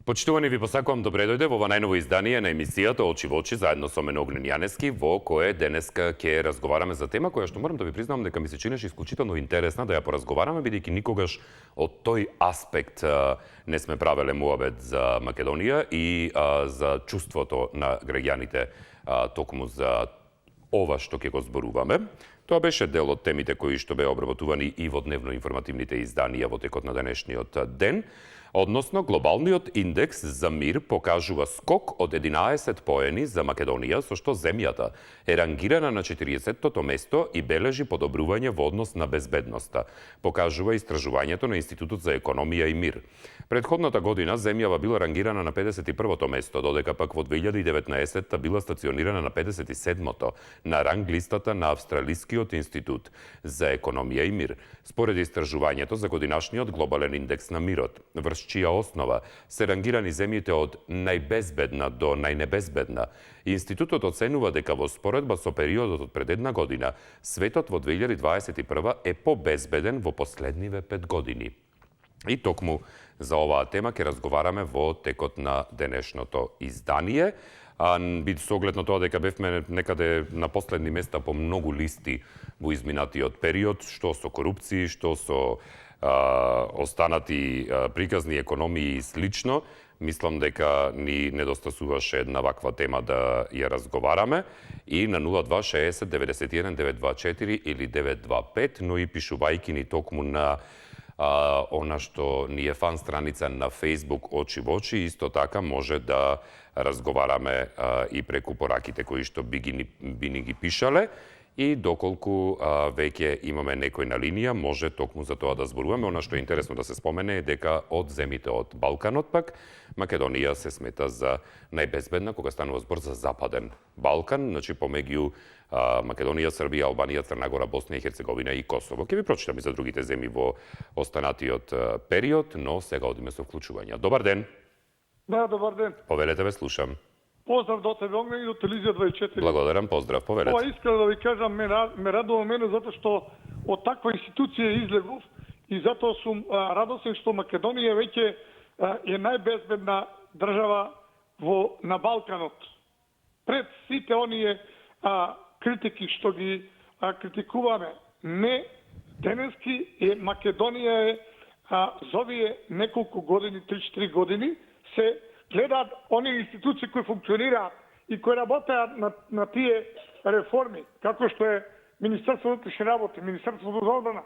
Почитувани, ви посакувам добре дојде во ова најново издание на емисијата Очи во очи заедно со мене Огнен Јанески, во кое денеска ќе разговараме за тема која што морам да ви признам дека ми се чинеше исклучително интересна да ја поразговараме, бидејќи никогаш од тој аспект не сме правеле муабет за Македонија и за чувството на граѓаните токму за ова што ќе го зборуваме. Тоа беше дел од темите кои што беа обработувани и во дневно-информативните изданија во текот на денешниот ден. Односно, глобалниот индекс за мир покажува скок од 11 поени за Македонија, со што земјата е рангирана на 40-тото место и бележи подобрување во однос на безбедноста, покажува истражувањето на Институтот за економија и мир. Предходната година земјава била рангирана на 51-то место, додека пак во 2019 била стационирана на 57-то на ранг листата на Австралискиот институт за економија и мир. Според истражувањето за годинашниот глобален индекс на мирот, врз чија основа се рангирани земјите од најбезбедна до најнебезбедна, институтот оценува дека во споредба со периодот од пред една година, светот во 2021 е побезбеден во последниве 5 години. И токму за оваа тема ќе разговараме во текот на денешното издание. Бит со оглед на тоа дека бевме некаде на последни места по многу листи во изминатиот период, што со корупција, што со останати приказни економии и слично, мислам дека ни недостасуваше една ваква тема да ја разговараме и на 0260 91 924 или 925, но и пишувајќи ни токму на она што ни е фан страница на Facebook Очи во очи, исто така може да разговараме и преку пораките кои што би ни ги пишале. И доколку веќе имаме некој на линија, може токму за тоа да зборуваме. Она што е интересно да се спомене е дека од земите од Балканот пак, Македонија се смета за најбезбедна кога станува збор за Западен Балкан, значи помеѓу Македонија, Србија, Албанија, Црна Гора, Босна и Херцеговина и Косово. Ќе ви прочитам и за другите земји во останатиот период, но сега одиме со вклучувања. Добар ден. Да, добар ден. Повелете, ве слушам. Поздрав до тебе, Огнен, и до Телевизија 24. Благодарам, поздрав, повелете. Ова искрено да ви кажам, ме радува мене затоа што од таква институција излегов и затоа сум радосен што Македонија веќе е најбезбедна држава на Балканот. Пред сите оние критики што ги критикуваме, не денески Македонија е за овие неколку години, 3-4 години, се гледаат оние институции кои функционираат и кои работеат на тие реформи, како што е Министерството на внатрешни работи, Министерството за одбрана,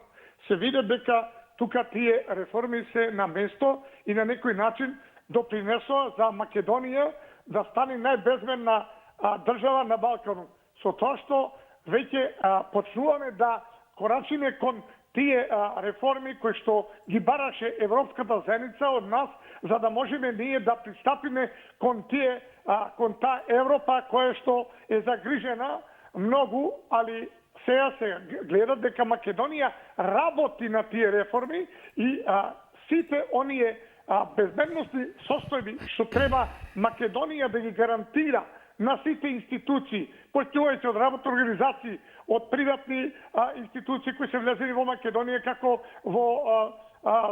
се види дека тука тие реформи се на место и на некој начин допринесоа за Македонија да стане најбезбедна држава на Балканот. Со тоа што веќе почнуваме да корачиме кон тие реформи кои што ги бараше Европската заедница од нас, за да можеме ние да пристапиме кон таа Европа која што е загрижена многу, али сега се гледа дека Македонија работи на тие реформи и сите оние безбедностни состојби што треба Македонија да ги гарантира на сите институции, почнувајќи од работни организации, од приватни институции кои се влезени во Македонија, како во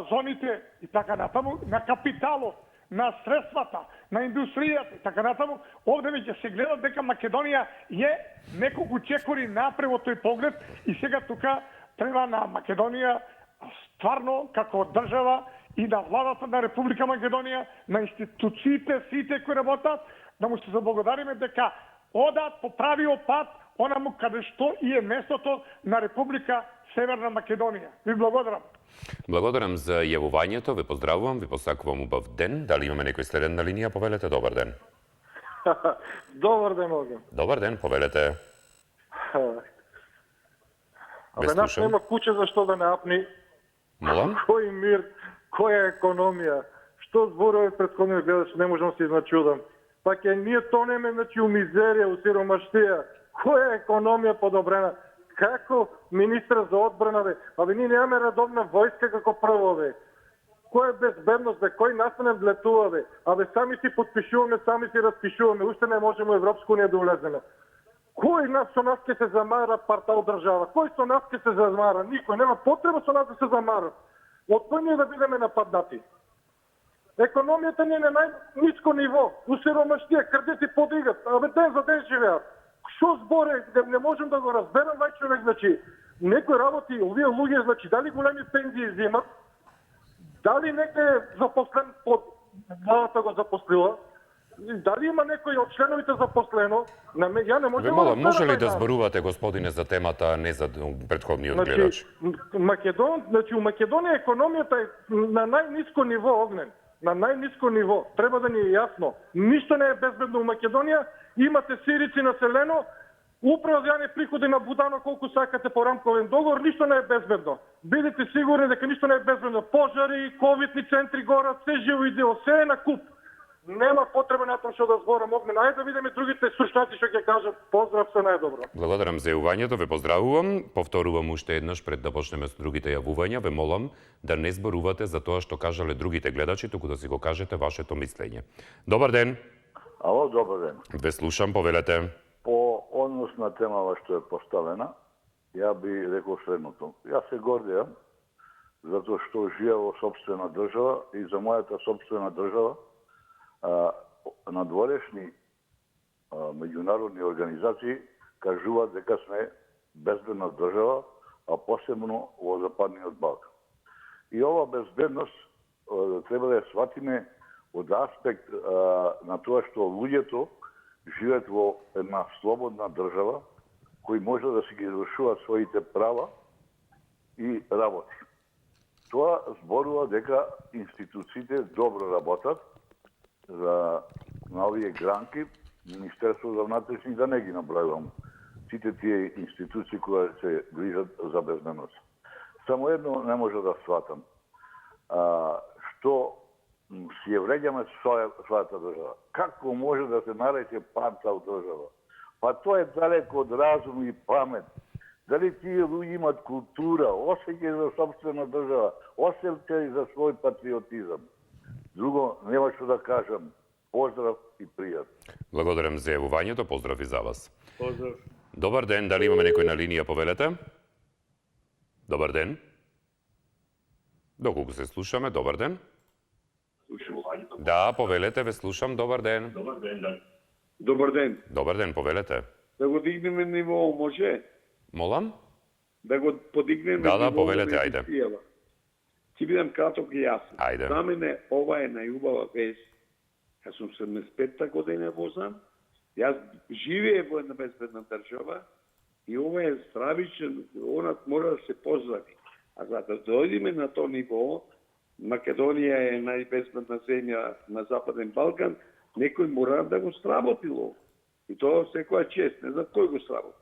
зоните и така натаму, на капиталот, на средствата, на индустријата и така натаму. Овде веќе се гледа дека Македонија е неколку чекори напред во тој поглед и сега тука треба на Македонија стварно како држава и на владата на Република Македонија, на институциите сите кои работат, да му се заблагодариме дека одат по правиот пат онаму каде што и е местото на Република Северна Македонија. Ви благодарам. Благодарам за јавувањето, ве поздравувам, ви посакувам убав ден. Дали имаме некој следен на линија? Повелете, добар ден. Добар ден, Огнен. Добар ден, повелете. Абе, нас нема куче за што да не апни. Молам? Кој мир, која економија, што зборове претходно гледаш, не можам да се изначудам. Па ќе ние тонеме, значи, у мизерија, у сиромаштија. Која економија подобрена? Како министр за одбрана, бе? Абе, ние немаме редовна војска како прво, бе. Која е безбедност, бе? Кој нас не влетува, бе? Абе, сами си подпишуваме, сами си разпишуваме, уште не можеме во Европско унија да улеземе. Кој нас со нас ќе се замара партал држава? Кој со нас ќе се замара? Никој. Нема потреба со нас да се замара. Од кој ние да бидеме нападнати? Економијата ни е на најниско ниво. Усиромаштија, кредити подигат, абе ден за ден живеат. Што зборе, не можем да го разберам вај човек, значи, некој работи, овие луѓе, значи, дали големи пензии взимат, дали некој запослен под владата го запослила, дали има некој од членовите запослено, ја не можам Ве да молам, може ли разберам да тај народ. зборувате, господине, за темата, а не за претходниот Значи, гледач? у Македонија економијата е на најниско ниво, Огнен. На најниско ниво. Треба да ни е јасно. Ништо не е безбедно у Македонија. Имате сирици населено, управо за приходи на Будано колку сакате по рамковен договор, ништо не е безбедно. Бидете сигурни дека ништо не е безбедно. Пожари, ковидни центри горат, се живо и дело, се е на куп. Нема потреба на тоа што да зборам, Огнен. Ајде да видиме другите сушнаци што ќе кажат. Поздрав, се најдобро. Благодарам за јавувањето, ве поздравувам. Повторувам уште еднаш пред да почнеме со другите јавувања. Ве молам да не зборувате за тоа што кажале другите гледачи, туку да си го кажете вашето мислење. Добар ден. Ало, добар ден. Ве слушам, повелете. По однос на темава што е поставена, ја би рекол следното. Јас се гордеам затоа што живеам во собствена држава и за мојата собствена држава надворешни меѓународни организации кажуваат дека сме безбедна држава, а посебно во Западниот Балкан. И ова безбедност треба да ја сватиме од аспект на тоа што луѓето живеат во една слободна држава, кои може да си ги извршуваат своите права и работи. Тоа зборува дека институциите добро работат на овие гранки, Министерство за внатрешни да не ги набројувам сите тие институции кои се грижат за безбедност. Само едно не може да сватам. Што си ја вреѓаме својата држава. Како може да се нарече панцал држава? Па тоа е далеко од разум и памет. Дали тие луѓе имат култура, осеќај за собствена држава, осеќај за свој патриотизам. Друго, нема што да кажам. Поздрав и пријат. Благодарам за јавувањето, поздрав и за вас. Поздрав. Добар ден, дали имаме некој на линија, повелете? Добар ден. Доколку се слушаме, добар ден. Да, повелете, ве слушам, добар ден. Добар ден. Добар ден, повелете. Да го дигнеме ниво, може? Молам? Да го подигнеме Да, ниво. повелете, на ајде. емисијава. Ќе бидам краток и јасен. Ајде. За мене ова е најубава вест. Јас сум 75-та година возам. Јас живее во една безбедна држава и ова е стравичен, она мора да се поздрави. А за да дојдеме на тоа ниво, Македонија е најбезбедна земја на Западен Балкан, некој мора да го сработило. И тоа секоја чест, не знам кој го сработи.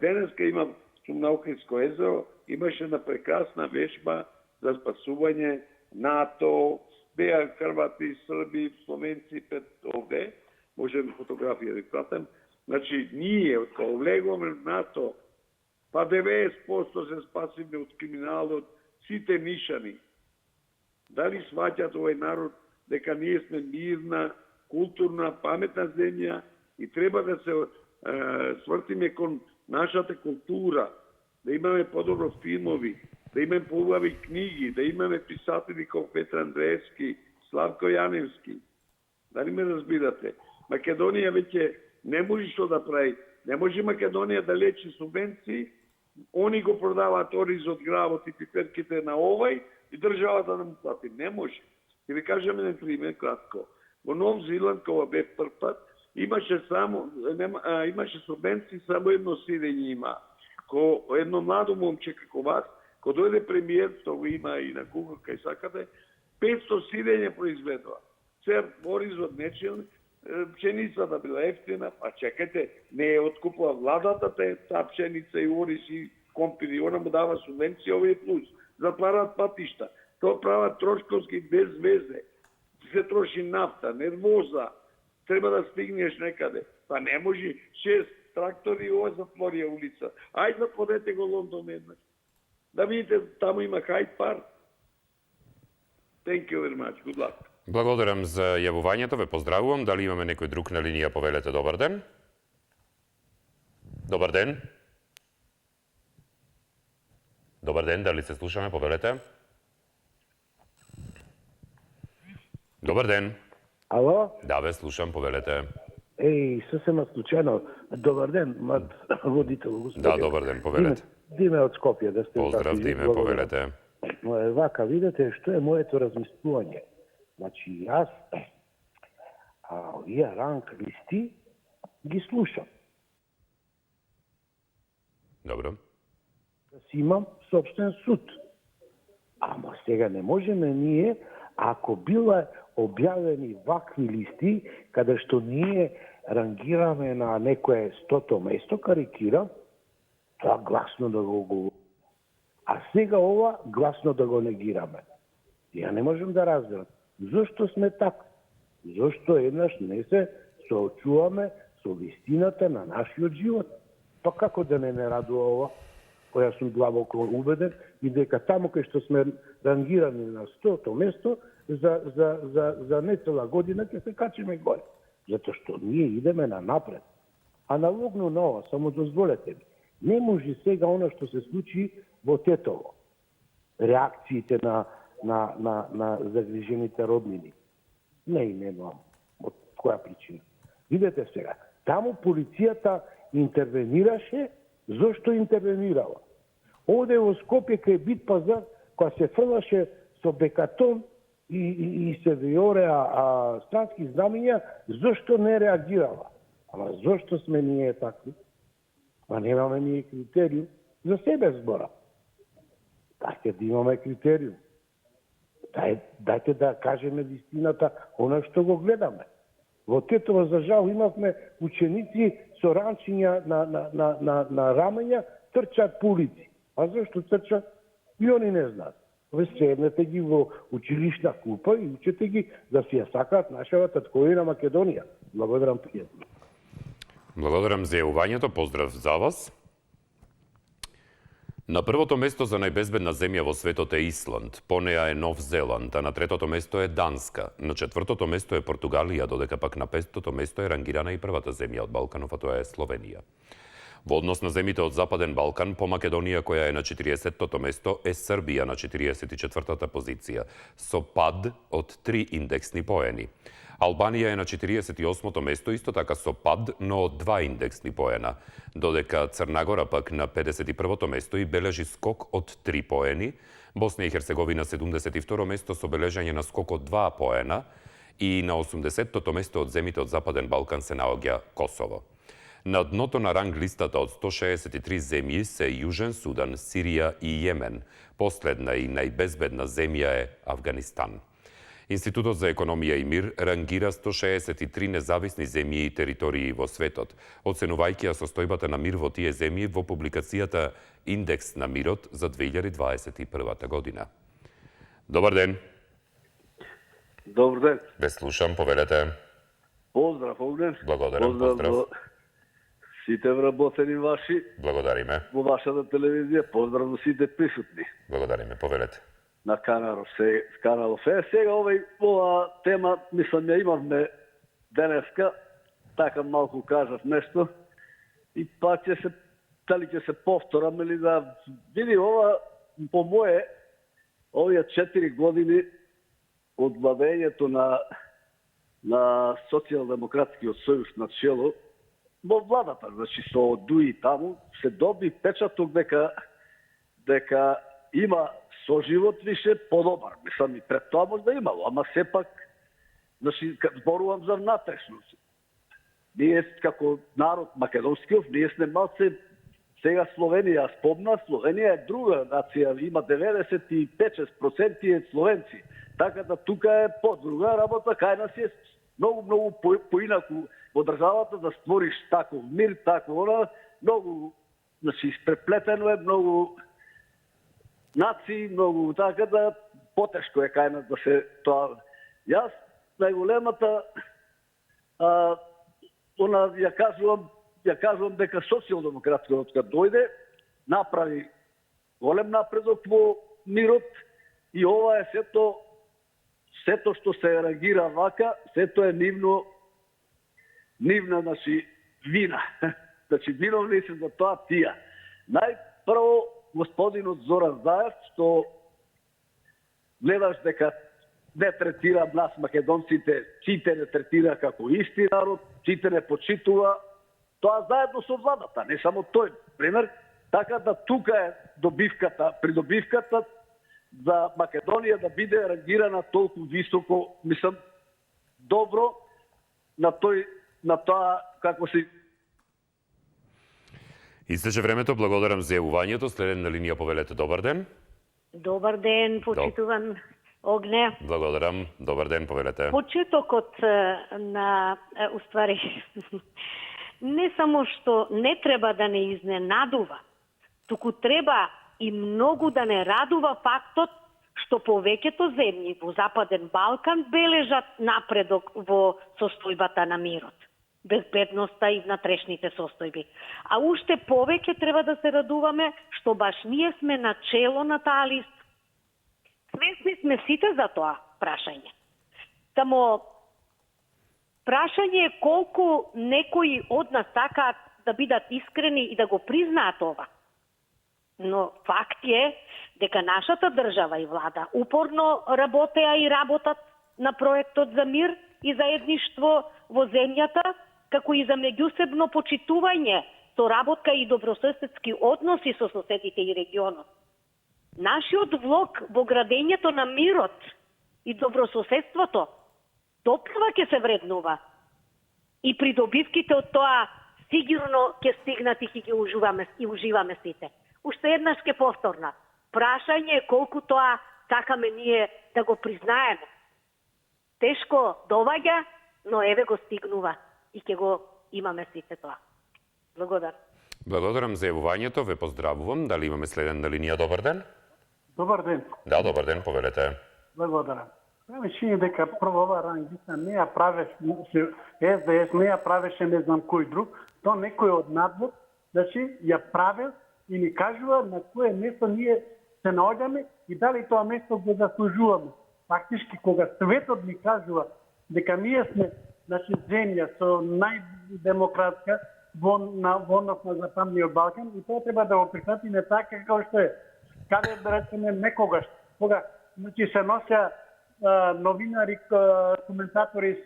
Денеска имам сум на Охридско езеро, имаше една прекрасна вежба за спасување НАТО, беа Хрвати, Срби, Словенци пред овде, можем фотографија да пратам. Значи, ние, кога влегуваме в НАТО, па 90% се спасиме од криминалот, сите нишани. Дали сваќат овој народ дека ние сме мирна, културна, паметна земја и треба да се свртиме кон нашата култура, да имаме подобро филмови, да имаме поубави книги, да имаме писатели како Петар Андреевски, Славко Јаневски. Дали ме разбирате? Македонија веќе не може што да прави. Не може Македонија да лечи субвенции, они го продаваат ориз од гравот и пиперките на овај и државата да му плати. Не може. Ќе ви кажем еден пример кратко. Во Нов Зеланд, кога бе прв пат, имаше субвенции, само едно сидење има. Ко едно младо момче како вас, кога дојде премиер, тоа го има и на Google кај сакате, 500 сидење произведува. Се оризот нечел, пшеницата била ефтина, па чекайте, не ја откупува владата таа пшеница и ориз и компири, она му дава субвенција, овие плюс, затварат патишта. Тоа прават трошковски без везе. Се троши нафта, нервоза, треба да стигнеш некаде. Па не може 6 трактори ова затворија улица. Ајде затворете го Лондон еднаш. Да видите, таму има Хайд парк. Thank you very much. Good luck. Благодарам за јавувањето, ве поздравувам. Дали имаме некој друг на линија, повелете, добар ден. Добар ден. Добар ден, дали се слушаме, повелете. Добар ден. Ало? Да, ве слушам, повелете. Съвсем случайно. Добър ден, водител, господин. Да, добар ден, повелете. Диме от Скопје, да сте Поздрав, Диме, повелете. Вака, видите, што е моето размислување. Значи, јас овие ранг листи ги слушам. Добро. Да си имам собствен суд. Ама сега не можеме ние, ако била објавени вакви листи, каде што ние рангираме на некое 100-то место, карикирам, тоа гласно да го говорим. А сега ова гласно да го негираме. Ја не можем да разберам. Зошто сме така? Зошто еднаш не се соочуваме со вистината на нашиот живот? Па како да не радува ова? Која сум длабоко убеден и дека таму кај што сме рангирани на 100-то место, за нецела година ќе се качиме горе. Затоа што ние идеме на напред. Аналогно на ова, само дозволете ми, не може сега оно што се случи во Тетово. Реакциите на загрижените роднини. Не немам од која причина. Видете сега, таму полицијата интервенираше, зошто интервенирала? Овде во Скопје кај Бит пазар, која се фрлаше со бекатон и се виореа странски знамења, зошто не реагирала? Ама зошто сме ние такви? Па немаме ние критериум за себе збора. Дајте да имаме критериум. Дајте да кажеме вистината, она што го гледаме. Во Тетово, за жал, имавме ученици со ранчиња на рамења, трчат по улици. А зашто трчат? И они не знаат. Ве седнете ги во училишна клупа и учете ги да си ја сакаат нашава татковина Македонија. Благодарам пријатно. Благодарам за јавувањето, поздрав за вас. На првото место за најбезбедна земја во светот е Исланд, по неа е Нов Зеланд, а на третото место е Данска, на четвртото место е Португалија, додека пак на петото место е рангирана и првата земја од Балканов, а тоа е Словенија. Во однос на земјите од Западен Балкан, по Македонија, која е на 40-тото место, е Србија на 44-та позиција, со пад од 3 индексни поени. Албанија е на 48-то место, исто така со пад, но од 2 индексни поена, додека Црнагора пак на 51-то место и бележи скок од 3 поени, Босна и Херцеговина 72-то место со бележање на скок од 2 поена и на 80-тото место од земите од Западен Балкан се наоѓа Косово. На дното на ранг листата од 163 земји се Јужен Судан, Сирија и Јемен. Последна и најбезбедна земја е Авганистан. Институтот за економија и мир рангира 163 независни земји и територии во светот, оценувајќи ја состојбата на мир во тие земји во публикацијата Индекс на мирот за 2021 година. Добар ден. Добар ден. Ве слушам, повелете. Поздрав, Огнен. Благодарам, поздрав. До сите вработени ваши. Благодариме. Во вашата телевизија, поздрав до сите присутни. Благодариме, повелете. На Канаров е. Сега ова тема, мислам, ја имавме денеска, така малку кажав нешто, и па дали ќе се повторам или да види ова, по моje, овие 4 години од владењето на Социјалдемократскиот сојуз на чело, во владата, значи со Дуи таму, се доби печаток дека има соживот више подобар. Мислам, и пред тоа може да имало, ама сепак, значи, зборувам за внатрешност. Ние, како народ македонскиот, ние сме малце, сега Словенија спомна, Словенија е друга нација, има 95% е словенци. Така да тука е подруга работа, кај нас е многу поинаку во државата да створиш таков мир, такво она, многу, значи, испреплетено е, многу нации, многу така да потешко е кај нас да се тоа. Јас најголемата ја кажувам дека социјалдемократскиот кога дојде направи голем напредок во мирот и ова е сето што се реагира вака, сето е нивна, значи, вина. Значи, виновни се за тоа тие. Најпрво господинот Зоран Заев, што гледаш дека не третира нас македонците, сите не третира како исти народ, сите не почитува, тоа заедно со владата, не само тој. Пример, така да тука е придобивката за Македонија да биде рангирана толку високо, мислам, добро на тоа како се. Истече времето, благодарам за јавувањето. Следен на линија повелете, добар ден. Добар ден, почитуван Огне. Благодарам, добар ден, повелете. Почетокот на, уствари, не само што не треба да не изненадува, туку треба и многу да не радува фактот што повеќето земји во Западен Балкан бележат напредок во состојбата на мирот, безбедноста и внатрешните состојби. А уште повеќе треба да се радуваме што баш ние сме начело на таа листа. Свесни сме сите за тоа прашање. Само прашање е колку некои од нас сакаат да бидат искрени и да го признаат ова. Но факт е дека нашата држава и влада упорно работеа и работат на проектот за мир и заедништво во земјата, како и за меѓусебно почитување, соработка и добрососедски односи со соседите и регионот. Нашиот влог во градењето на мирот и добрососедството допрва ќе се вреднува. И придобивките од тоа сигурно ќе стигнат и ќе ги уживаме сите. Уште еднаш ќе повторна. Прашање е колку тоа сакаме ние да го признаеме. Тешко доваѓа, но еве го стигнува и ќе го имаме сите тоа. Благодарам. Благодарам за јавувањето, ве поздравувам. Дали имаме следен на линија, добар ден? Добар ден. Да, добар ден, повелете. Благодарам. Прави чини дека прво ова рангиста не ја правеше СДС, не ја правеше не знам кој друг, то некој од надвор, значи ја правил и ни кажува на кое место ние се наоѓаме и дали тоа место го заслужуваме. Фактички кога светот ни кажува дека ние сме значи земја со најдемократска во однос на Западниот Балкан и тоа треба да го прифатиме така како што е. Каде да речеме некогаш, кога значи се нося новинари, коментатори,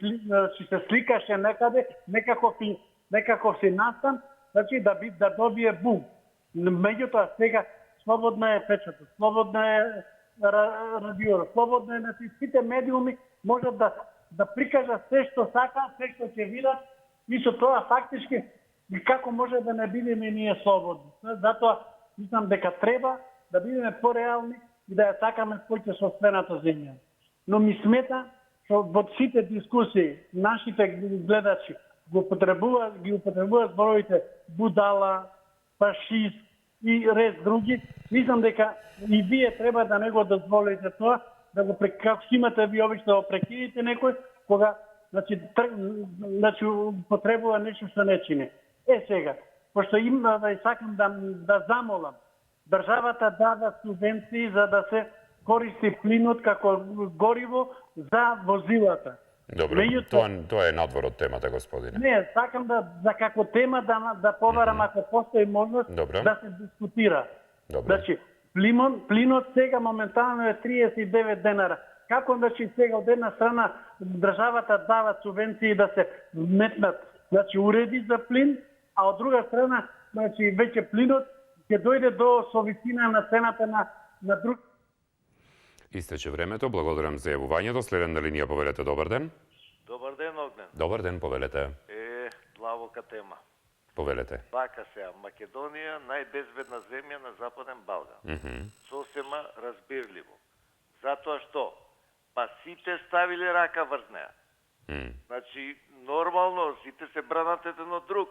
се сликаше некаде, некако си настан, значи да добие бум. Меѓутоа сега слободна е печатот, слободна е радио, слободна е на сите медиуми можат да прикажат се што сака, се што ќе видат и со тоа фактички како може да не бидеме ние слободни. Затоа мислам дека треба да бидеме пореални и да ја сакаме повеќе сопствената земја. Но ми смета што во сите дискусии нашите гледачи ги употребуваат зборовите будала, фашист и ред други. Мислам дека и вие треба да не го дозволите тоа, да го како имате ви обично да го прекинете некој кога значи употребува нешто што не чини. Сега, пошто сакам да замолам државата дава субвенции за да се користи плинот како гориво за возилата. Добро, тоа е надвор од темата, господине. Не, сакам за како тема да побарам ако постои можност да се дискутира. Значи, плинот сега моментално е 39 денара. Како значи сега од една страна државата дава субвенции да се вметнат значи уреди за плин, а од друга страна значи веќе плинот ќе дојде до совисина на цената на друг. Истече времето, благодарам за јавувањето. Следен на линија, повелете, добар ден. Добар ден, Огнен. Добар ден, повелете. Длабока тема. Повелете. Бака сега, Македонија најбезбедна земја на Западен Балкан. Сосема разбирливо. Затоа што? Па сите ставиле рака врз неа. Значи, нормално, сите се бранат еден од друг.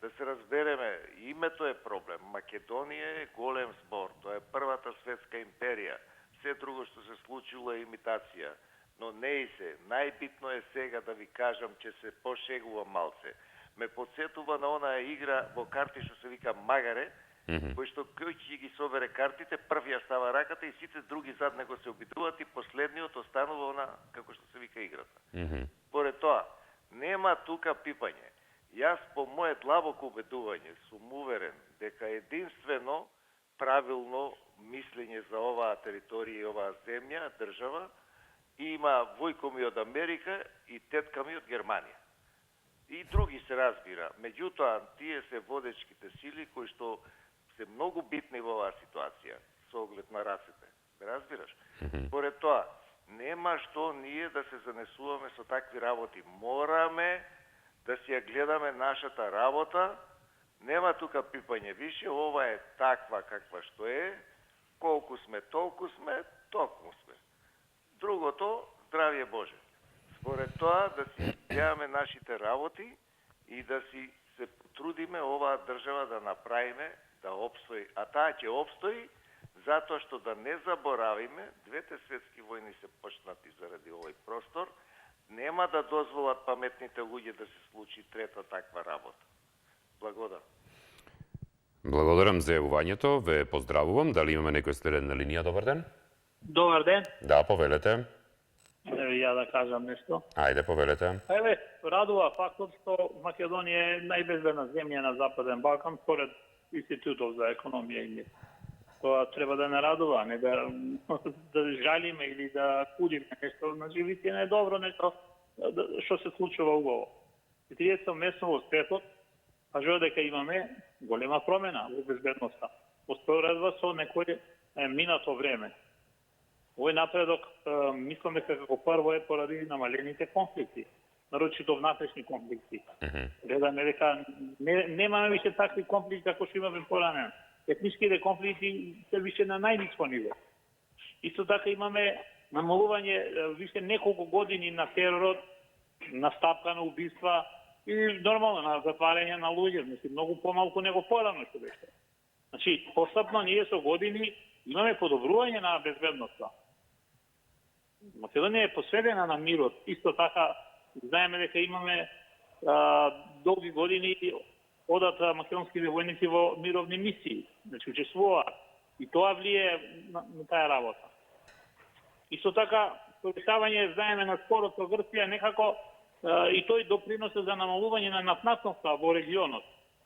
Да се разбереме, името е проблем. Македонија е голем збор. Тоа е првата светска империја. Се друго што се случило е имитација. Но не и се. Најбитно е сега да ви кажам, че се пошегува малце. Ме подсетува на онаа игра во карти што се вика Магаре, кој што кој ќе ги собере картите, прв ја става раката и сите други зад него се обидуваат и последниот останува она како што се вика играта. Поред тоа, нема тука пипање. Јас по моје длабоко убедување сум уверен дека единствено правилно мислење за оваа територија и оваа земја, држава, има војко ми од Америка и тетка ми од Германија. И други се разбира. Меѓутоа, тие се водечките сили кои што се многу битни во оваа ситуација со оглед на расите. Разбираш? Поред тоа, нема што ние да се занесуваме со такви работи. Мораме да си ја гледаме нашата работа. Нема тука пипање више, ова е таква каква што е. Колку сме, толку сме, токму сме. Другото, здравје Боже. Според тоа, да си гледаме нашите работи и да си се потрудиме оваа држава да направиме, да обстои. А таа ќе обстои затоа што да не заборавиме, двете светски војни се почнати заради овој простор, нема да дозволат паметните луѓе да се случи трета таква работа. Благодарам. Благодарам за јавувањето, ве поздравувам. Дали имаме некој следен на линија? Добар ден. Добар ден. Да, повелете. Ја да кажам нешто. Ајде, повелете. Еве, радува фактот што Македонија е најбезбедна земја на Западен Балкан според Институтот за економија и мир. Тоа треба да не радува, не да жалиме или да кудиме нешто. Значи, вистина е добро нешто што се случува убаво. И 30 место во светот кажува дека имаме голема промена во безбедноста. Успоредба со некој минато време. Овој напредок, мислам дека како прво е поради намалените конфликти, нарочито внатрешни конфликти. Гледаме дека немаме више такви конфликти како што имаме порано. Етничките конфликти се више на најниско ниво. Исто така имаме намалување више неколку години на теророт, на стапка на убиства и нормално на затварање на луѓе, значи многу помалку него порано што беше. Значи, постапно ние со години имаме подобрување на безбедноста. Македонија е посветена на мирот. Исто така, знаеме дека имаме долги години одат македонските војници во мировни мисии, значи учествуваат. И тоа влие на таа работа. Исто така, повишавање, знаеме, на спорот со Грција, некако и тој доприноси за намалување на напнатноста во регионот.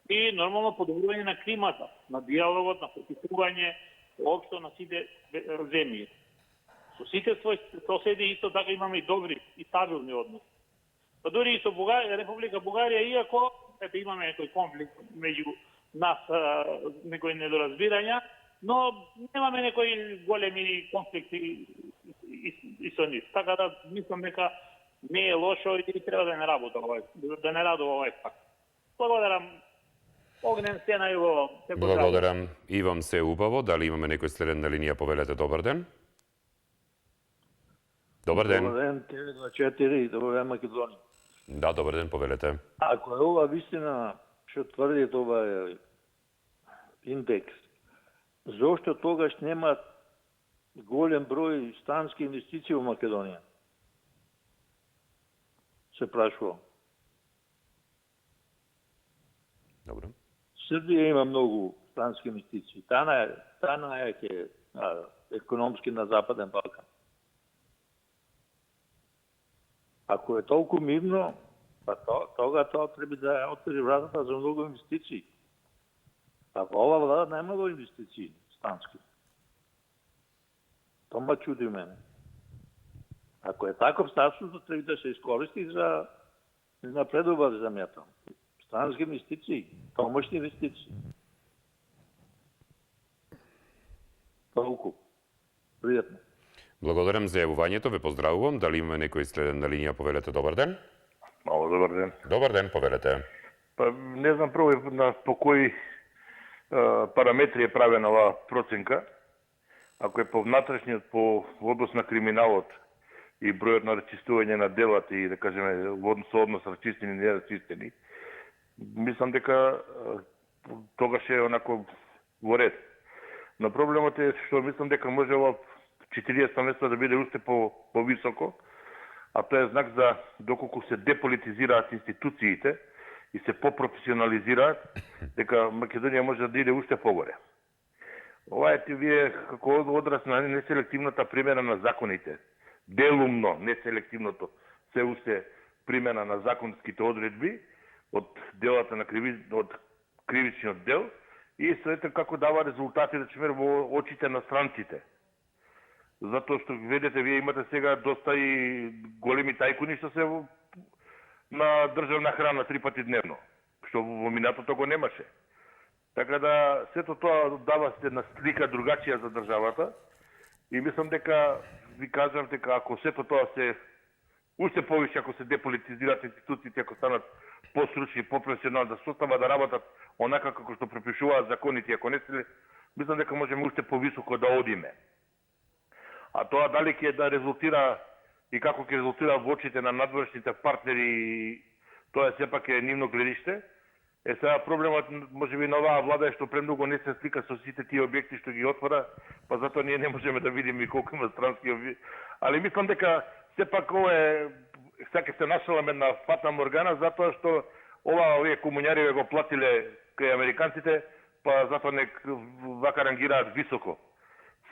И нормално подобрување на климата, на диалогот, на потикување општо на сите земји. Со сите своји соседи исто така имаме и добри и стабилни односи. Па дури и со Република Бугарија, иако ете имаме некој конфликт меѓу нас, некои недоразбирања, но немаме некои големи конфликти и со нив. Така да мислам дека не е лошо и треба да не работа да не радува овој факт. Благодарам. Огнен се на Иво. Благодарам. Ивам се убаво. Дали имаме некој следен на линија? Повелете, добар ден. Добар ден. Добар ден, TV24 и добар ден Македонија. Да, добар ден, повелете. Ако е ова вистина, што тврди ова индекс, зошто тогаш нема голем број стански инвестиции во Македонија? Се прашува. Добро. Србија има многу стански инвестиции. Таа е економски на Западен Балкан. Ако е толку мирно, па тога тоа треба да отвори вратата за многу инвестиции. А ова влада нема во инвестиции стански. Тоа чуди мене. Ако е таков статус, треба да се искористи за напредува земјата. Стански инвестиции, помошни инвестиции. Толку. Пријатно. Благодарам за јавувањето, ве поздравувам. Дали имаме некој следен на линија? Повелете, добар ден. Много добар ден. Добар ден, повелете. Па не знам прво по кои параметри е правена оваа проценка. Ако е по внатрешниот, по однос на криминалот и бројот на расчистување на делата и да кажеме во однос расчистени и нерасчистени, мислам дека тогаш е онако во ред. Но проблемот е што мислам дека може ова 40 место да биде уште по-високо, а тоа е знак за доколку се деполитизираат институциите и се попрофесионализираат, дека Македонија може да иде уште погоре. Ова е вие како одраз на неселективната примена на законите. Делумно, неселективното, се уште примена на законските одредби од делата на од кривичниот дел и следете како дава резултати, да во очите на странците. затоа што видите, вие имате сега доста и големи тајкуни што се на државна храна 3 пати дневно, што во минатото го немаше. Така да сето тоа дава една слика другачија за државата и мислам дека ви кажам дека ако сето тоа се уште повише, ако се деполитизираат институциите, ако станат постручни, професионални, да состават да работат онака како што пропишуваат законите, ако не се, мислам дека можеме уште повисоко да одиме. А тоа дали ќе да резултира и како ќе резултира во очите на надворешните партнери, тоа сепак е нивно гледиште. Сега проблемот можеби на оваа влада е што премногу не се слика со сите тие објекти што ги отвора, па затоа ние не можеме да видиме колку има странски објекти. Али мислам дека сепак ова е сега се нашаламе на фатна моргана затоа што овие комуњари го платиле кај американците, па затоа вака рангираат високо.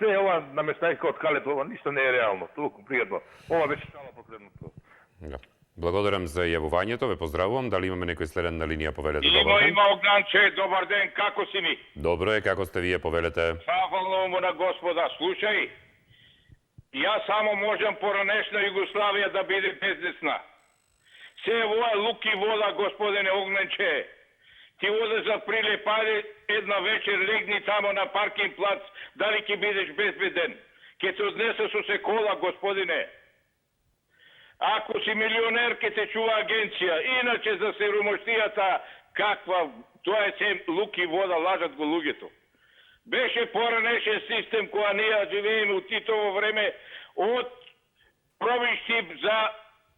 Се ова намештајка од калето, ова ништо не е реално, толку пријатно. Ова беше шала последното. Да. Благодарам за јавувањето, ве поздравувам. Дали имаме некој следен на линија, повелете? Има Огнанче, добар ден, како си ми? Добро е, како сте вие, повелете? Фахвално му на Господа, слушај, јас само можам поранешна Југославија да биде бездесна. Се овоја луки вода, господине Огнанче, ти оде за прилеп, ајде една вечер легни тамо на паркинг плац, дали ќе бидеш безбеден? Ке се однесе со се кола, господине. Ако си милионер, ке те чува агенција. Иначе за сиромаштијата, каква, тоа е се луки вода, лажат го луѓето. Беше поранешен систем која ние живееме у Титово време од Провиштип за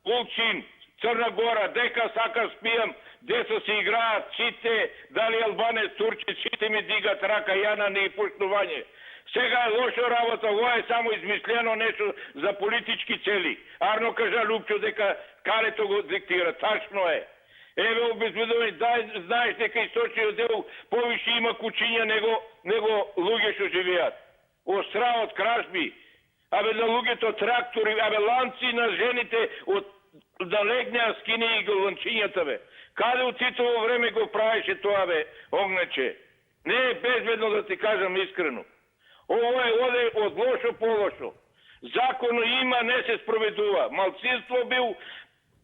Улчин, Црна Гора, дека сака спијам, деца се играат, сите, дали албанец, турчи, сите ми дигат рака, ја на неипуштување. Сега е лошо работа, ова е само измислено нешто за политички цели. Арно кажа Лупчо дека калето го диктира, тачно е. Еве обезбедување, знаеш дека источниот дел повише има кучиња него луѓе што живеат. Остраот, кражби, абе на луѓето трактори, абе ланци на жените од да легнеа скини и ланчињата, бе. Каде у Титово време го правеше тоа, бе, Огнече? Не е безбедно да ти кажам искрено. Ово е оде од лошо по лошо. Законо има, не се спроведува. Малцинство бил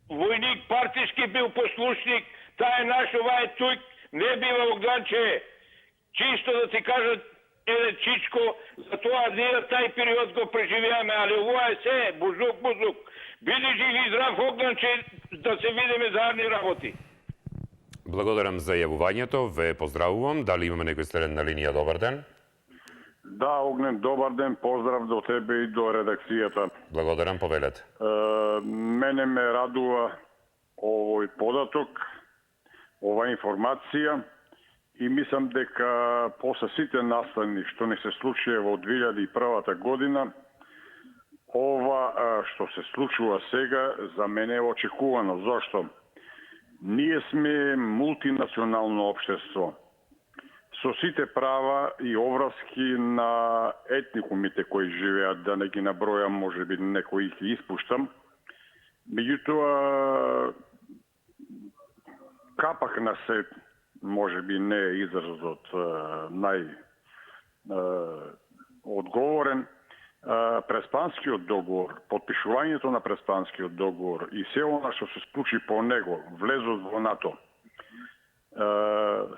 војник, партиски бил послушник, таа е наш, ова е тук, не бива Огнче. Чисто да ти кажат, еден чичко, за тоа ние тај период го преживеаме, али ова е се, бузук. Биди жив и здрав, Огнче, да се видиме заедни работи. Благодарам за јавувањето, ве поздравувам. Дали имаме некој следен на линија? Добар ден. Да, Огнен, добар ден, поздрав до тебе и до редакцијата. Благодарам, повелете. Мене ме радува овој податок, ова информација и мислам дека после сите настани што не се случија во 2001 година, ова што се случува сега за мене е очекувано. Зошто? Ние сме мултинационално општество со сите права и обврски на етникумите кои живеат, да не ги набројам, можеби некои ги испуштам. Меѓутоа, капак на се, можеби не е изразот најодговорен, Преспанскиот договор, подпишувањето на Преспанскиот договор и се она што се случи по него, влезот во НАТО,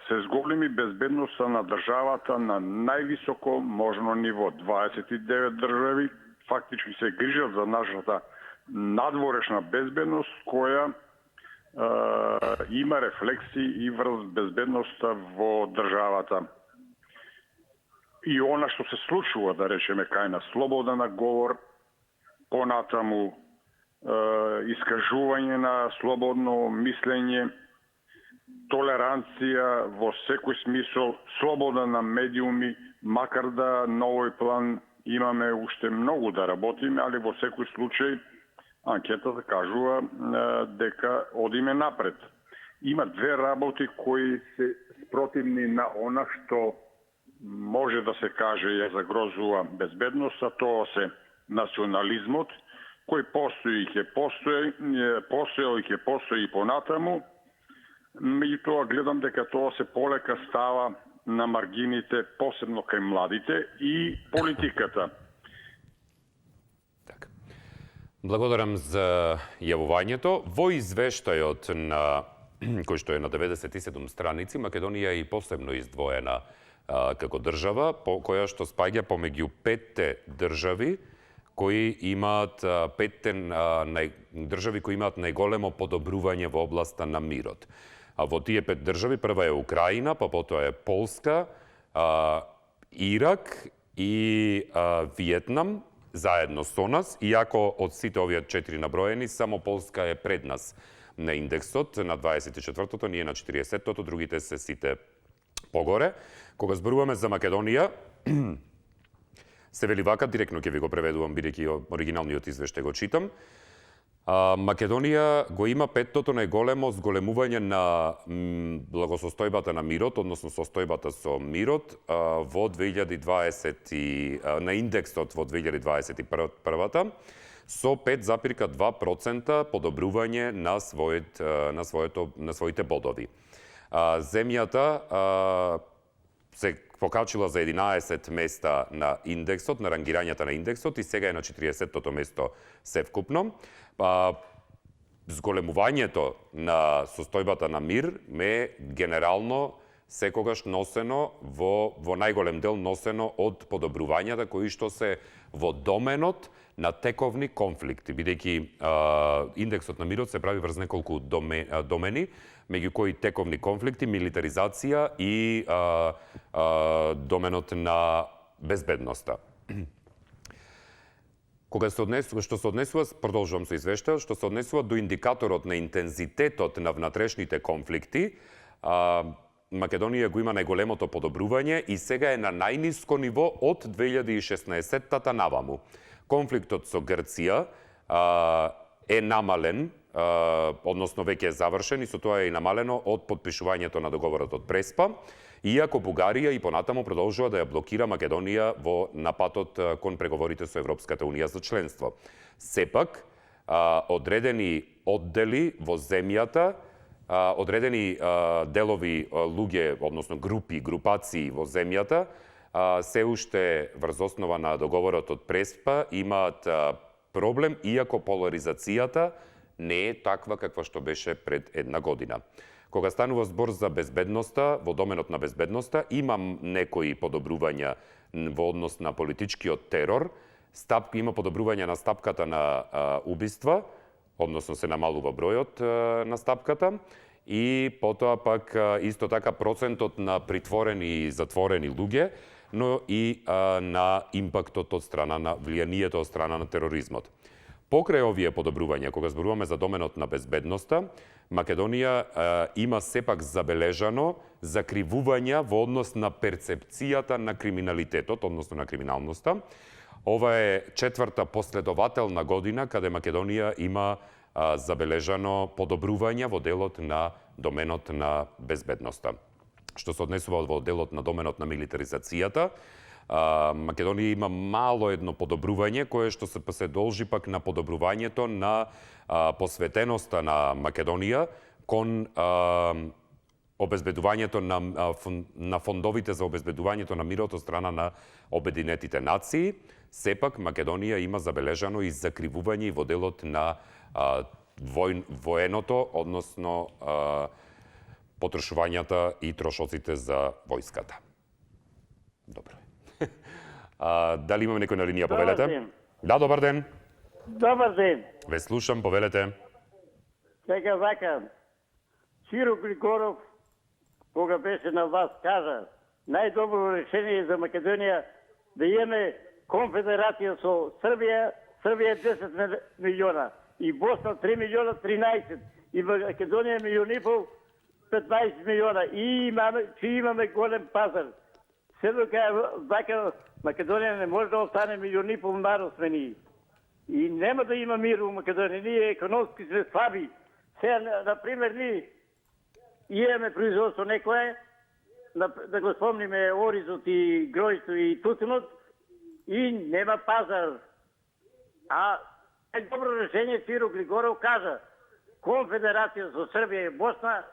се зголеми безбедноста на државата на највисоко можно ниво. 29 држави фактички се грижат за нашата надворешна безбедност, која има рефлексии и врз безбедноста во државата. И она што се случува, да речеме, кај на слобода на говор, понатаму искажување на слободно мислење, толеранција во секој смисол, слобода на медиуми, макар да на овој план имаме уште многу да работиме, али во секој случај анкетата кажува дека одиме напред. Има две работи кои се спротивни на она што може да се каже ја загрозува безбедноста, тоа се национализмот, кој постои и ќе постоел и ќе постои понатаму. Меѓутоа гледам дека тоа се полека става на маргините, посебно кај младите и политиката. Благодарам за јавувањето. Во извештајот кој што е на 97 страници, Македонија е и посебно издвоена како држава, која што спаѓа помеѓу 5 држави кои имаат држави кои имаат најголемо подобрување во областа на мирот. А во тие 5 држави прва е Украина, па потоа е Полска, Ирак и Виетнам заедно со нас, иако од сите овие 4 наброени, само Полска е пред нас на индексот на 24-тото, ние на 40-тото, другите се сите погоре. Кога зборуваме за Македонија, се вели вака, директно ќе ви го преведувам, бидејќи оригиналниот извештај го читам. Македонија го има 5-тото најголемо зголемување на благосостојбата на мирот, односно состојбата со мирот во 2020 на индексот во 2021-та со 5,2% подобрување на своите бодови. Земјата се покачила за 11 места на индексот, на рангирањата на индексот и сега е на 40-тото место севкупно. Зголемувањето на состојбата на мир ме генерално секогаш носено во најголем дел носено од подобрувањата кои што се во доменот на тековни конфликти, бидејќи индексот на мирот се прави врз неколку домени, меѓу кои тековни конфликти, милитаризација и доменот на безбедноста. Што се однесува, продолжувам со извештајот, што се однесува до индикаторот на интензитетот на внатрешните конфликти, Македонија го има најголемото подобрување и сега е на најниско ниво од 2016-тата наваму. Конфликтот со Грција е намален, односно веќе е завршен и со тоа е и намалено од подпишувањето на договорот од Преспа, иако Бугарија и понатаму продолжува да ја блокира Македонија во напатот кон преговорите со Европската Унија за членство. Сепак, одредени оддели во земјата, одредени делови луѓе, односно групации во земјата, се уште врз основа на договорот од Преспа имаат проблем, иако поларизацијата не е таква каква што беше пред една година. Кога станува збор за безбедноста, во доменот на безбедноста, имам некои подобрувања во однос на политичкиот терор, има подобрување на стапката на убиства, односно се намалува бројот на стапката, и потоа пак исто така процентот на притворени и затворени луѓе, но и на импактот од страна на влијанието од страна на тероризмот. Покрај овие подобрувања, кога зборуваме за доменот на безбедноста, Македонија има сепак забележано закривување во однос на перцепцијата на криминалитетот, односно на криминалноста. Ова е 4-та последователна година каде Македонија има забележано подобрување во делот на доменот на безбедноста. Што се однесува во делот на доменот на милитаризацијата, Македонија има мало едно подобрување кое што се должи пак на подобрувањето на посветеноста на Македонија кон обезбедувањето на фондовите за обезбедувањето на мирот од страна на Обединетите нации. Сепак Македонија има забележано и закривување во делот на военото, односно потрошувањата и трошоците за војската. Добро. Дали имаме некој на линија, повелете? Добар ден. Да, добар ден. Добар ден. Ве слушам, повелете. Сега вака, Сиро Григоров, кога беше на власт, кажа, најдобро решение за Македонија да имаме конфедерација со Србија, Србија 10 милиона, и Босна 3 милиона 13, и Македонија милион и пол 15 милиона, и имаме голем пазар. Седо вака Македонија не може да остане милион и пол народ сме ние. И нема да има мир во Македонија. Ние економски сме слаби. Сега, например, ние имаме производство некое, да го спомниме оризот и гројство и тутунот, и нема пазар. А добро решение Сиро Григоров кажа, конфедерација со Србија и Босна,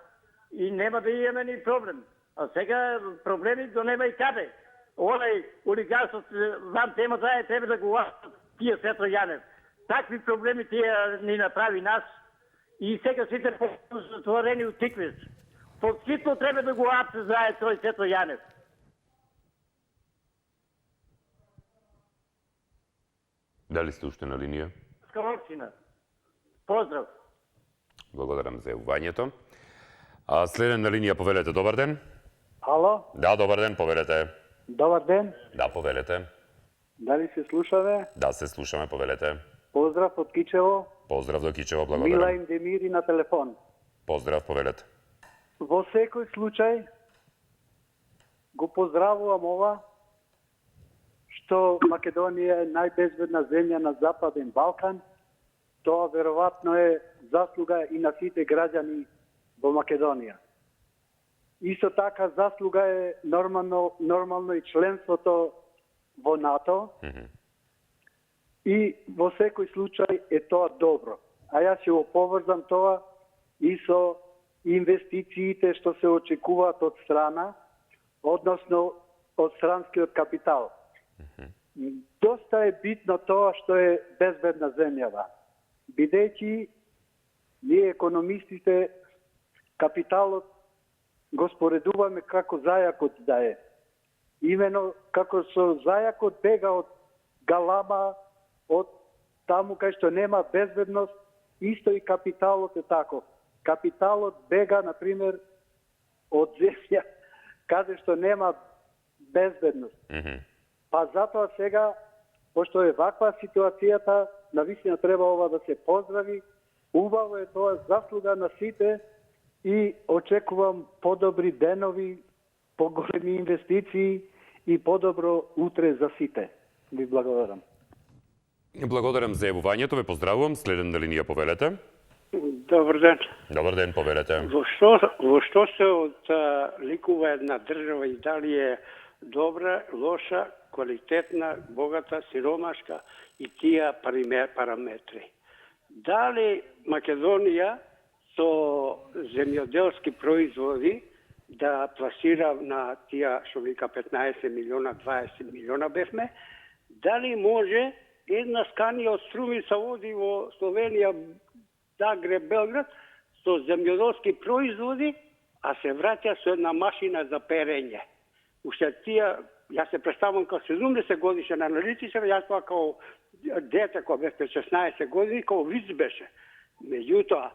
и нема да имаме ни проблем. А сега проблеми до нема и каде. Онај олигарсот, знам темата е, треба да го лашат тие Светло Јанев. такви проблеми тие ни направи нас и сега сите затворени от тиквиц. Подситно треба да го апсе знае тој Сето Јанев. Дали сте уште на линија? Скалопцина. Поздрав. Благодарам за јавувањето. А следен на линија, повелете, добар ден. Ало? Да, добар ден, повелете. Добар ден. Да, повелете. Дали се слушаме? Да, се слушаме, повелете. Поздрав од Кичево. Поздрав до Кичево, Мила благодарам. Индемири на телефон. Поздрав, повелете. Во секој случај го поздравувам ова што Македонија е најбезбедна земја на Западен Балкан. Тоа веројатно е заслуга и на сите граѓани во Македонија. Исто така заслуга е нормално и членството во НАТО. И во секој случај е тоа добро. А јас ќе го поврзам тоа и со инвестициите што се очекуваат од страна, односно од странскиот капитал. Доста е битно тоа што е безбедна земјава. Бидејќи ние економистите капиталот го споредуваме како зајакот да е. Имено како со зајакот бега од галама, од таму кај што нема безбедност, исто и капиталот е тако. Капиталот бега, например, од земја каде што нема безбедност. Па затоа сега, пошто е ваква ситуацијата, навистина треба ова да се поздрави. Убаво е тоа заслуга на сите и очекувам подобри денови, поголеми инвестиции и подобро утре за сите. Ви благодарам. Благодарам за јавувањето, ве поздравувам. Следен на линија, повелете. Добар ден. Добар ден, повелете. Во што се ликува една држава и дали е добра, лоша, квалитетна, богата, сиромашка и тие параметри. Дали Македонија со земјоделски производи да пласира на тие што вика 15 милиона, 20 милиона бевме, дали може една сканија од Струмица води во Словенија, Загреб, Белград, со земјоделски производи, а се враќа со една машина за перење. Уште тие, јас се представам како 70 годишен аналитичар, јас тоа како дете, кога бев 16 години, како виц беше. Меѓутоа,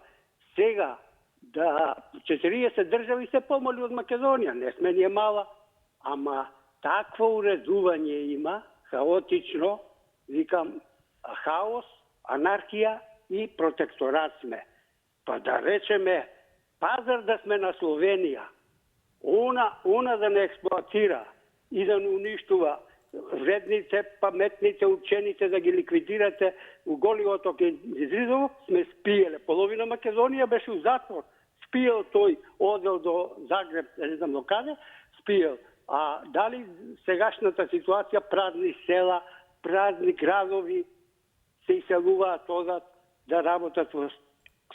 сега, да 40 држави се помали од Македонија, не сме ние мала, ама такво уредување има, хаотично, викам, хаос, анархија и протекторат сме. Па да речеме, пазар да сме на Словенија, она да не експлоатира и да не уништува вредните, паметните, учените, да ги ликвидирате у Голи оток и Изридово, сме спиеле. Половина Македонија беше у затвор. Спиел тој, одел до Загреб, не знам до каде, спиел. А дали сегашната ситуација, празни села, празни градови, се иселуваат одат да работат во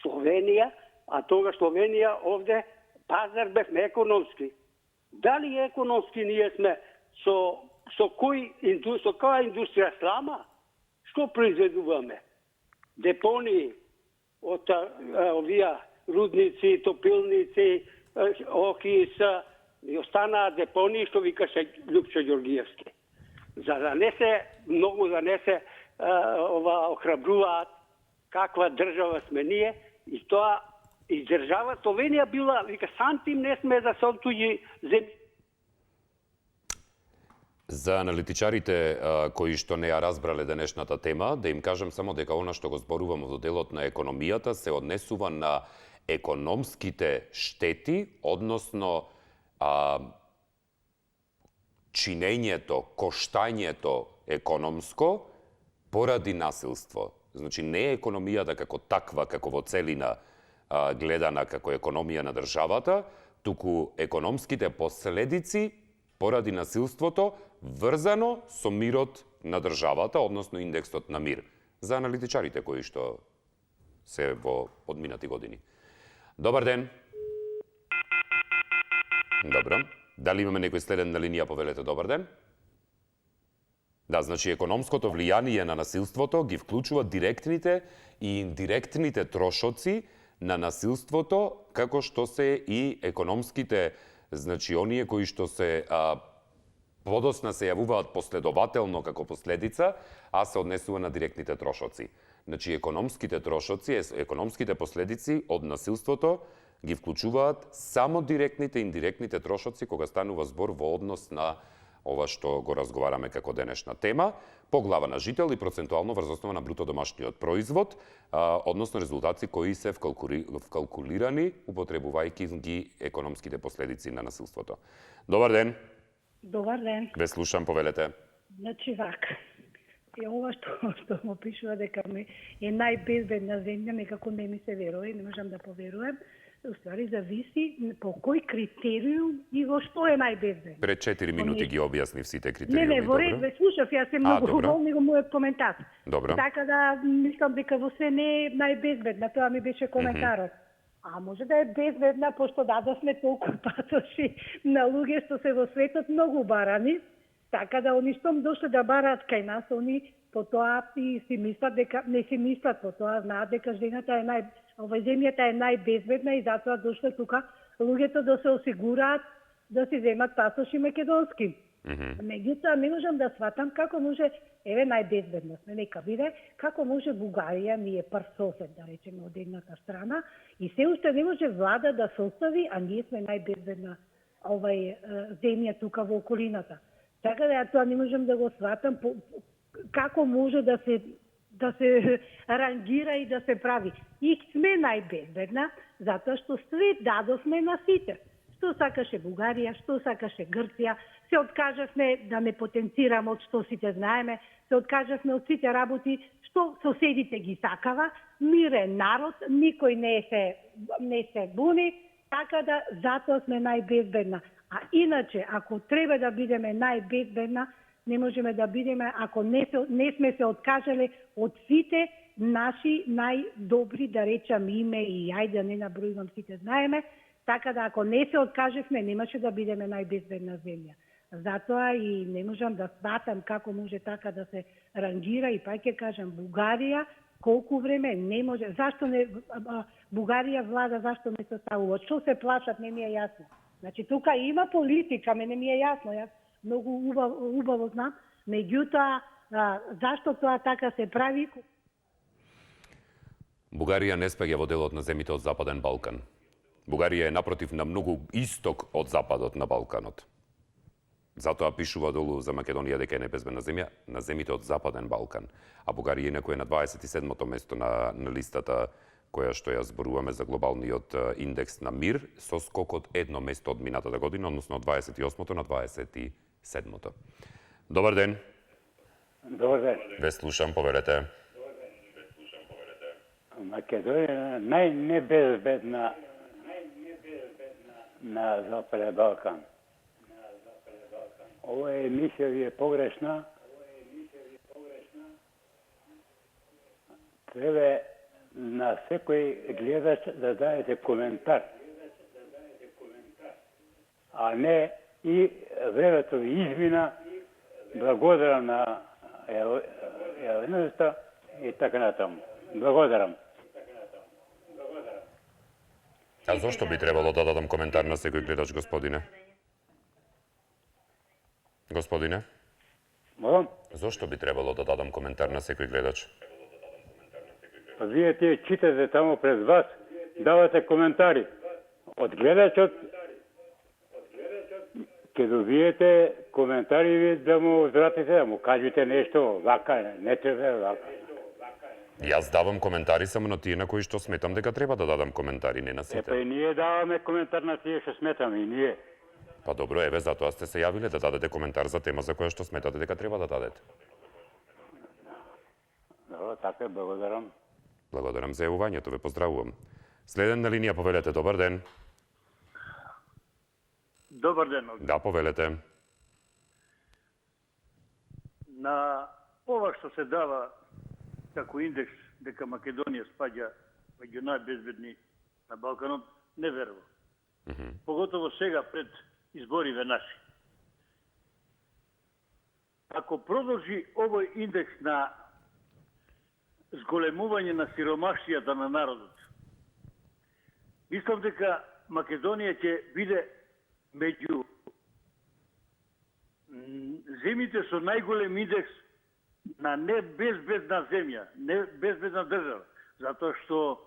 Словенија, а тога Словенија овде пазар бевме економски. Дали економски ние сме со која индустрија слама? Што произведуваме? Депонии од овие рудници, топилници, охис и останаа депонии, што викаше Љупчо Ѓоргиевски. За да не се, многу да не се охрабруваат каква држава сме ние, и тоа и држава Словенија била, вика, сантим не сме да се отуѓи земји. За аналитичарите кои што не ја разбрале денешната тема, да им кажам само дека она што го зборуваме во делот на економијата се однесува на економските штети, односно чинењето, коштањето економско поради насилство. Значи, не е економијата како таква, како во целина гледана како економија на државата, туку економските последици поради насилството врзано со мирот на државата, односно индексот на мир. За аналитичарите кои што се во одминати години. Добар ден. Добро. Дали имаме некој следен на линија, повелете, добар ден? Да, значи економското влијание на насилството ги вклучува директните и индиректните трошоци на насилството, како што се и економските, значи оние кои што се подосна се јавуваат последователно како последица, а се однесува на директните трошоци. Значи економските трошоци, економските последици од насилството ги вклучуваат само директните и индиректните трошоци кога станува збор во однос на ова што го разговараме како денешна тема, по глава на жител и процентуално врз основа на бруто домашниот производ, односно резултати кои се вкалкулирани употребувајќи ги економските последици на насилството. Добар ден. Добар ден. Ве слушам, повелете. Значи вака. Ова што му пишува дека е најбезбедна земја, некако не ми се верува и не можам да поверувам. Уствари зависи по кој критериум и во што е најбезбедно. Пред 4 минути ги објаснив сите критериуми. Не, во ред, ве слушав, јас се многу волни го мојот коментар. Добро. Така да мислам дека во се не е најбезбедна, тоа ми беше коментарот. А може да е безбедна, пошто дадовме толку патоши на луѓе што се во светот многу барани, така да они што дошле да бараат кај нас, они потоа и си мислат дека не си мислат, потоа знаат дека жената е овај земјата е најбезбедна и затоа дошле тука луѓето да се осигураат да си земат пасоши македонски. Меѓутоа не можам да сватам како може, еве најбезбедна сме, нека биде, како може Бугарија, ни е прв сосед, да речеме, од едната страна, и се уште не може влада да се остави, а ние сме најбезбедна земја тука во околината. Така да ја тоа не можам да го сватам како може да се рангира и да се прави. И сме најбезбедна, затоа што све дадовме на сите. Што сакаше Бугарија, што сакаше Грција, се откажавме да не потенцираме од што сите знаеме, се откажавме од сите работи што соседите ги сакава, мирен народ, никој не се буни, така да затоа сме најбезбедна. А иначе, ако треба да бидеме најбезбедна, не можеме да бидеме ако не сме се откажале од сите наши најдобри, да речам име и ајде да не набројувам сите знаеме, така да ако не се откажевме, немаше да бидеме најбезбедна земја. Затоа и не можам да сватам како може така да се рангира и пак ќе кажам Бугарија колку време не може, зашто не Бугарија влада, зашто не се ставува, што се плашат, не ми е јасно. Значи тука има политика, мене ми е јасно, јас многу убаво знам, меѓутоа зашто тоа така се прави? Бугарија не спаѓа во делот на земите од Западен Балкан. Бугарија е напротив на многу исток од западот на Балканот. Затоа пишува долу за Македонија дека е небезбедна земја на земите од Западен Балкан. А Бугарија инаку е на 27-то место на листата која што ја зборуваме за глобалниот индекс на мир, со скок од едно место од минатата година, односно од 28-то на 27-то. Добар ден. Добар ден. Ве слушам, поверете. Македонија е најнебезбедна на Западен Балкан. Ова емисија ви е погрешна. Треба на секој гледач да дадете коментар, а не и времето ви измина, благодарам на Елената и така натаму. Благодарам. А зошто би требало да дадам коментар на секој гледач, господине? Господине? Молам? Зошто би требало да дадам коментар на секој гледач? Па вие тие читате таму пред вас, давате коментари. Од гледачот ќе добиете коментари да му возвратите, да му кажете нешто, вака, не треба вака. Јас давам коментари само на тие на кои што сметам дека треба да дадам коментари, не на сите. Па и ние даваме коментар на тие што сметаме, и ние. Па добро, еве, затоа сте се јавиле да дадете коментар за тема за која што сметате дека треба да дадете. Добро, така, благодарам. Благодарам за јавувањето, ве поздравувам. Следен на линија, повелете, добар ден. Добар ден. Да, повелете. На ова што се дава како индекс дека Македонија спаѓа меѓу најбезбедни на Балканот, не верувам. Поготово сега пред избориве наши. ако продолжи овој индекс на зголемување на сиромашијата на народот, мислам дека Македонија ќе биде меѓу земите со најголем индекс на небезбедна земја, небезбедна држава. Затоа што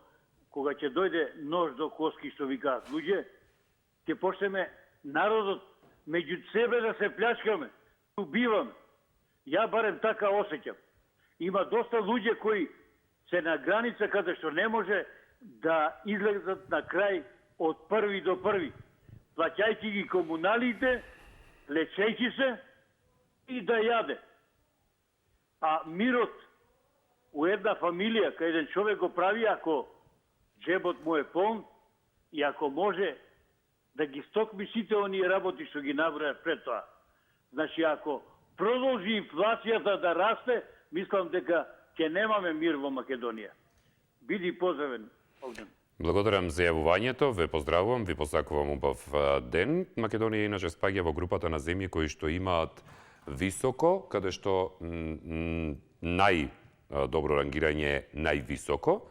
кога ќе дојде нож до коски, што викаат луѓе, ќе почнеме народот меѓу себе да се плячкаме, убиваме. Ја барем така осеќам. Има доста луѓе кои се на граница каде што не може да излезат на крај од први до први, плаќајќи ги комуналите, лечејќи се и да јаде. А мирот у една фамилија, кај еден човек го прави ако джебот му е полн и ако може да ги стокми сите оние работи што ги набројат пред тоа. Значи, ако продолжи инфлацијата да расте, мислам дека ќе немаме мир во Македонија. Биди поздравен, Огнен. Благодарам за јавувањето, ве поздравувам, ви посакувам убав ден. Македонија иначе спаѓа во групата на земји кои што имаат високо, каде што најдобро рангирање е највисоко.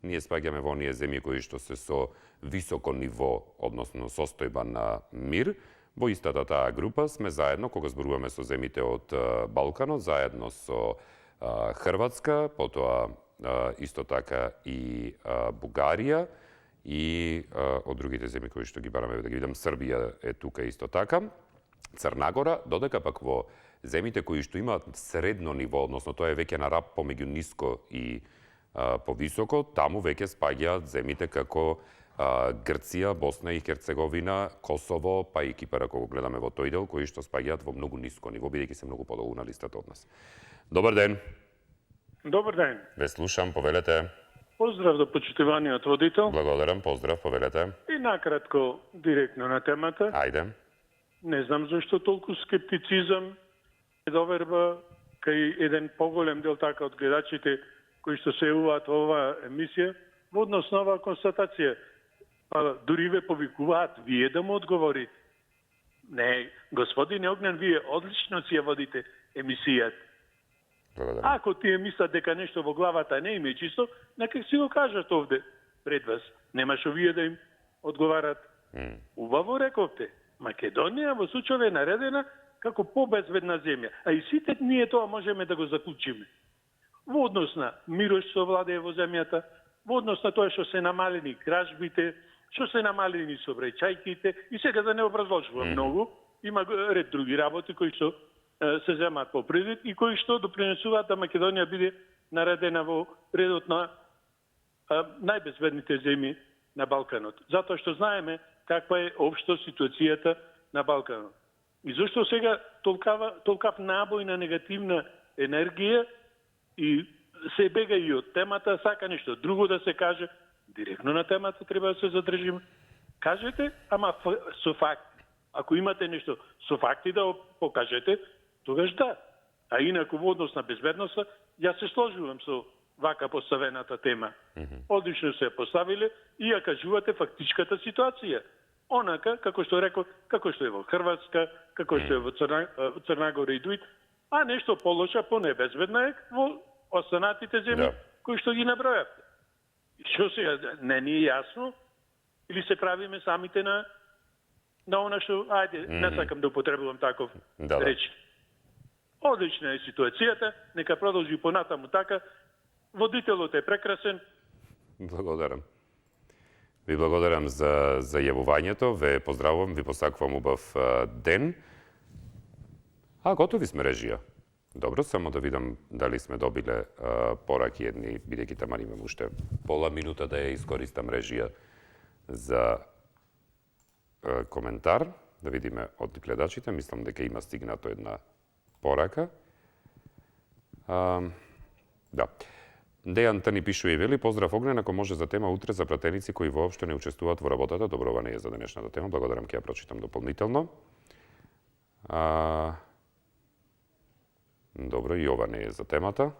Ние спаѓаме во оние земји кои што се со високо ниво, односно состојба на мир. Во истата таа група сме заедно, кога зборуваме со земјите од Балканот, заедно со Хрватска, потоа исто така и Бугарија и од другите земји кои што ги бараме да ги видам, Србија е тука исто така, Црна Гора, додека пак во земјите кои што имаат средно ниво, односно тоа е веќе на рап помеѓу ниско и повисоко, таму веќе спаѓаат земјите како Грција, Босна и Херцеговина, Косово, па и Кипар, ако го гледаме во тој дел, кои што спаѓаат во многу ниско ниво, бидејќи се многу подолу на листата од нас. Добар ден. Добар ден. Ве слушам, повелете. Поздрав до почитуваниот водител. Благодарам, поздрав, повелете. И накратко, директно на темата. Ајде. Не знам зашто толку скептицизам е доверба кај еден поголем дел така од гледачите кои што се јавуваат во оваа емисија во однос на оваа констатација. Па дури ве повикуваат вие да му одговорите. Не, господине Огнен, вие одлично си ја водите емисијата. Благодарам. Ако тие мислат дека нешто во главата не им е чисто, нека си го кажат овде пред вас. Немаше вие да им одговарат. Убаво рековте. Македонија во случај е наредена како побезбедна земја. А и сите ние тоа можеме да го заклучиме. Во однос на мирот што владее во земјата, во однос на тоа што се намалени кражбите, што се намалени сообраќајките, и сега да не образложувам многу, има ред други работи кои што се земаат по предвид и кои што допринесуваат да Македонија биде наредена во редот на најбезбедните земји на Балканот. Затоа што знаеме каква е општо ситуацијата на Балканот. И зашто сега толкав набој на негативна енергија и се бега и од темата, сака нешто друго да се каже, директно на темата треба да се задржиме. Кажете, ама со факти. Ако имате нешто со факти да покажете, тогаш да. А инаку во однос на безбедноста, јас се сложувам со вака поставената тема. Одлично се поставиле и ја кажувате фактичката ситуација. Онака, како што реков, како што е во Хрватска, како што е во Црна Гора и други, а нешто полоша, понебезбедна е во останатите земји кои што ги набројавте. Што сега, не ни е јасно? Или се правиме самите на она што, ајде, не сакам да употребувам таков реч. Одлична е ситуацијата, нека продолжи понатаму така. Водителот е прекрасен. Благодарам. Ви благодарам за јавувањето, ве поздравувам, ви посакувам убав ден. Готови сме, режија. Добро, само да видам дали сме добиле пораки едни, бидејќи таман имам уште пола минута да ја искористам, режија, за коментар. Да видиме од гледачите, мислам дека има стигнато една порака. Да. Дејан Тани пишува и вели: поздрав Огнен, ако може за тема утре за пратеници кои воопшто не учествуваат во работата. Добро, ова не е за денешната тема. Благодарам, ќе ја прочитам дополнително. Добро, и ова не е за темата.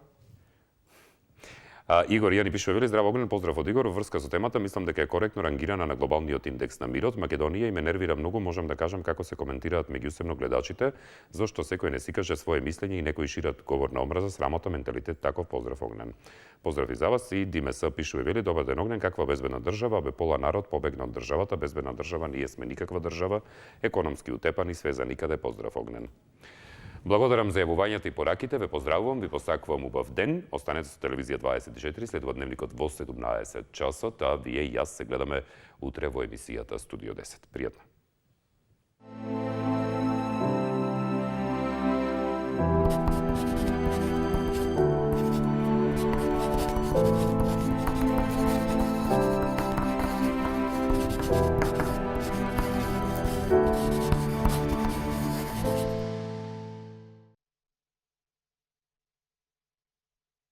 Игор Јани пишува, вели, здраво Огнен, поздрав од Игор, врска со темата, мислам дека е коректно рангирана на глобалниот индекс на мирот. Македонија и ме нервира многу, можам да кажам како се коментираат меѓусебно гледачите, зашто секој не си каже свое мислење и некои шират говор на омраза, срамота, менталитет, таков поздрав Огнен. Поздрав и за вас. И Димеса пишува, вели, добар ден Огнен, каква безбедна држава, бе пола народ побегна од државата, безбедна држава, ние сме никаква држава, економски утепани, све за никаде, поздрав Огнен. Благодарам за јавувањата и пораките, ве поздравувам, ви посакувам убав ден. Останете со телевизија 24, следува дневникот во 17 часот, а вие и јас се гледаме утре во емисијата Студио 10. Пријатно.